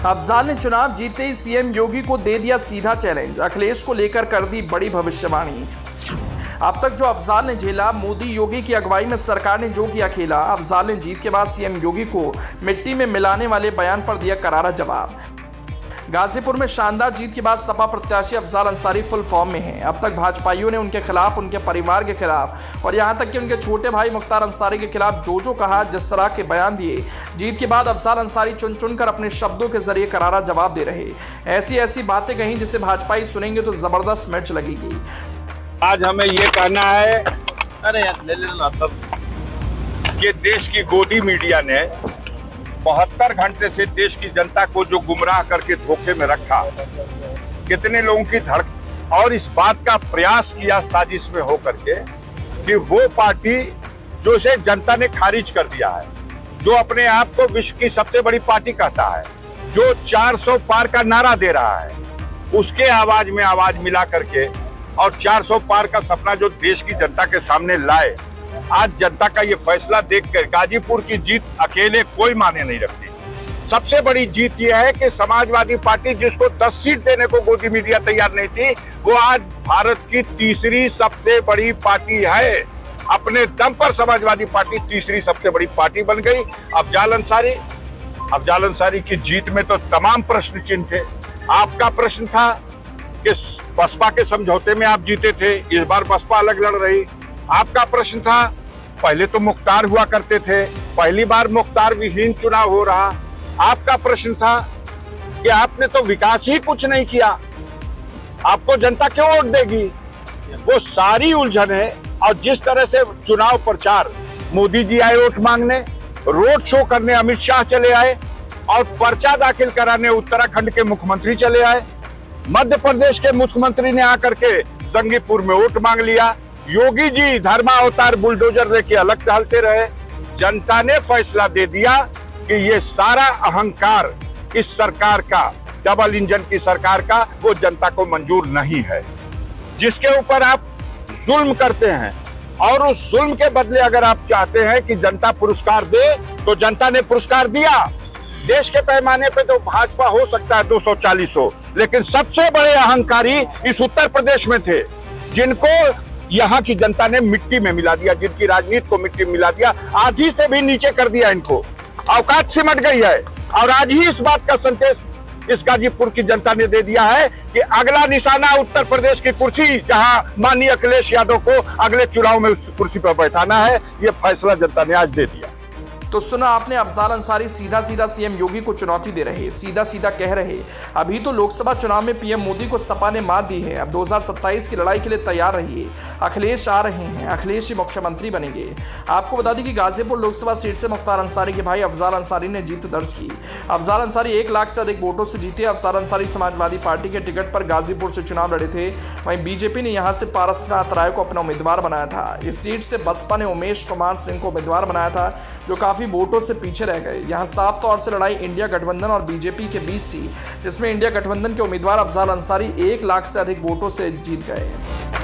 अफजाल ने चुनाव जीते ही सीएम योगी को दे दिया सीधा चैलेंज, अखिलेश को लेकर कर दी बड़ी भविष्यवाणी। अब तक जो अफजाल ने झेला, मोदी योगी की अगुवाई में सरकार ने जो किया खेला, अफजाल ने जीत के बाद सीएम योगी को मिट्टी में मिलाने वाले बयान पर दिया करारा जवाब। गाजीपुर में शानदार जीत के बाद सपा प्रत्याशी अफजाल अंसारी फुल फॉर्म में हैं। अब तक भाजपाइयों ने उनके खिलाफ, उनके परिवार के खिलाफ और यहां तक कि उनके छोटे भाई मुख्तार अंसारी के खिलाफ जो कहा, जिस तरह के बयान दिए, जीत के बाद अफजाल अंसारी चुन चुनकर अपने शब्दों के जरिए करारा जवाब दे रहे। ऐसी बातें कहीं जिसे भाजपाई सुनेंगे तो जबरदस्त मिर्च लगेगी। आज हमें ये कहना है, अरे ले लेना सब, ये देश की गोदी मीडिया ने 72 घंटे से देश की जनता को जो गुमराह करके धोखे में रखा, कितने लोगों की धड़कन, और इस बात का प्रयास किया साजिश में होकर के कि वो पार्टी जो इसे जनता ने खारिज कर दिया है, जो अपने आप को विश्व की सबसे बड़ी पार्टी कहता है, जो 400 पार का नारा दे रहा है, उसके आवाज में आवाज मिला करके और 400 पार का सपना जो देश की जनता के सामने लाए। आज जनता का ये फैसला देखकर गाजीपुर की जीत अकेले कोई माने नहीं रखती। सबसे बड़ी जीत ये है कि समाजवादी पार्टी, जिसको 10 सीट देने को गोदी मीडिया तैयार नहीं थी, वो आज भारत की तीसरी सबसे बड़ी पार्टी है। अपने दम पर समाजवादी पार्टी तीसरी सबसे बड़ी पार्टी बन गई। अफजाल अंसारी की जीत में तो तमाम प्रश्न चिन्ह थे। आपका प्रश्न था कि बसपा के समझौते में आप जीते थे, इस बार बसपा अलग लड़ रही। आपका प्रश्न था, पहले तो मुख्तार हुआ करते थे, पहली बार मुख्तार विहीन चुनाव हो रहा। आपका प्रश्न था कि आपने तो विकास ही कुछ नहीं किया, आपको जनता क्यों वोट देगी। वो सारी उलझन है। और जिस तरह से चुनाव प्रचार, मोदी जी आए वोट मांगने, रोड शो करने अमित शाह चले आए और पर्चा दाखिल कराने उत्तराखंड के मुख्यमंत्री चले आए। मध्य प्रदेश के मुख्यमंत्री ने आकर के जंगीपुर में वोट मांग लिया। योगी जी धर्मावतार बुलडोजर लेके अलग टहलते रहे। जनता ने फैसला दे दिया कि ये सारा अहंकार इस सरकार का, डबल इंजन की सरकार का, वो जनता को मंजूर नहीं है। जिसके ऊपर आप जुल्म करते हैं और उस जुल्म के बदले अगर आप चाहते हैं कि जनता पुरस्कार दे, तो जनता ने पुरस्कार दिया। देश के पैमाने पे तो भाजपा हो सकता है 240 हो, लेकिन सबसे बड़े अहंकारी इस उत्तर प्रदेश में थे, जिनको यहाँ की जनता ने मिट्टी में मिला दिया, जिनकी राजनीति को मिट्टी में मिला दिया, आधी से भी नीचे कर दिया। इनको औकात सिमट गई है। और आज ही इस बात का संदेश इस गाजीपुर की जनता ने दे दिया है कि अगला निशाना उत्तर प्रदेश की कुर्सी, जहां माननीय अखिलेश यादव को अगले चुनाव में उस कुर्सी पर बैठाना है, ये फैसला जनता ने आज दे दिया। तो सुना आपने, अफजाल अंसारी सीधा सीएम योगी को चुनौती दे रहे, सीधा कह रहे, अभी तो लोकसभा चुनाव में पीएम मोदी को सपा ने मात दी है, अब 2027 की लड़ाई के लिए तैयार रहिए। अखिलेश आ रहे हैं, अखिलेश ही मुख्यमंत्री बनेंगे। आपको बता दें कि गाजीपुर लोकसभा सीट से मुख्तार अंसारी के भाई अफजाल अंसारी ने जीत दर्ज की। अफजाल अंसारी 1 लाख से अधिक वोटों से जीते। अफजाल अंसारी समाजवादी पार्टी के टिकट पर गाजीपुर से चुनाव लड़े थे। वहीं बीजेपी ने यहां से पारसनाथ राय को अपना उम्मीदवार बनाया था। इस सीट से बसपा ने उमेश कुमार सिंह को उम्मीदवार बनाया था, जो काफी वोटों से पीछे रह गए। यहां साफ तौर से लड़ाई इंडिया गठबंधन और बीजेपी के बीच थी, जिसमें इंडिया गठबंधन के उम्मीदवार अफजाल अंसारी 1 लाख से अधिक वोटों से जीत गए।